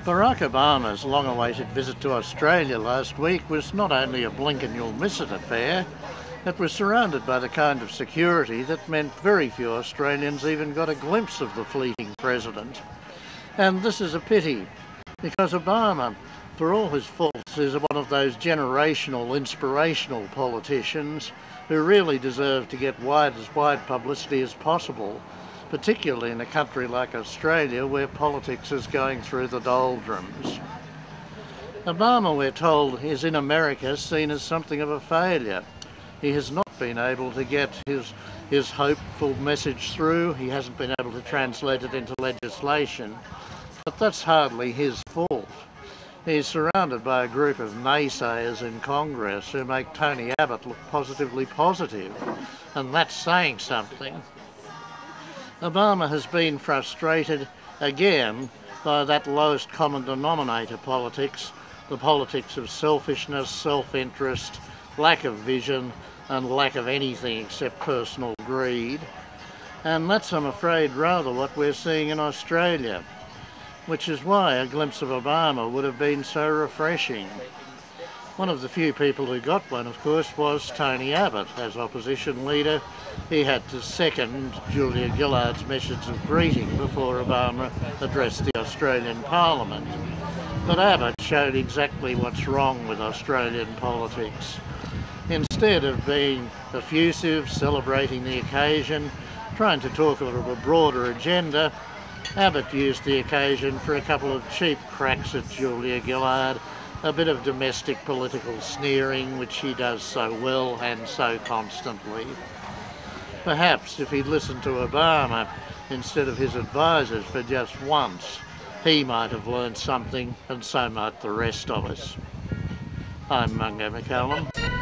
Barack Obama's long-awaited visit to Australia last week was not only a blink-and-you'll-miss-it affair, it was surrounded by the kind of security that meant very few Australians even got a glimpse of the fleeting president. And this is a pity, because Obama, for all his faults, is one of those generational, inspirational politicians who really deserve to get as wide publicity as possible, particularly in a country like Australia where politics is going through the doldrums. Obama, we're told, is in America seen as something of a failure. He has not been able to get his hopeful message through. He hasn't been able to translate it into legislation. But that's hardly his fault. He's surrounded by a group of naysayers in Congress who make Tony Abbott look positively positive, and that's saying something. Obama has been frustrated again by that lowest common denominator politics, the politics of selfishness, self-interest, lack of vision, and lack of anything except personal greed. And that's, I'm afraid, rather what we're seeing in Australia, which is why a glimpse of Obama would have been so refreshing. One of the few people who got one, of course, was Tony Abbott. As opposition leader, he had to second Julia Gillard's message of greeting before Obama addressed the Australian Parliament. But Abbott showed exactly what's wrong with Australian politics. Instead of being effusive, celebrating the occasion, trying to talk of a broader agenda, Abbott used the occasion for a couple of cheap cracks at Julia Gillard, a bit of domestic political sneering, which he does so well and so constantly. Perhaps if he'd listened to Obama instead of his advisers for just once, he might have learned something, and so might the rest of us. I'm Mungo MacCallum.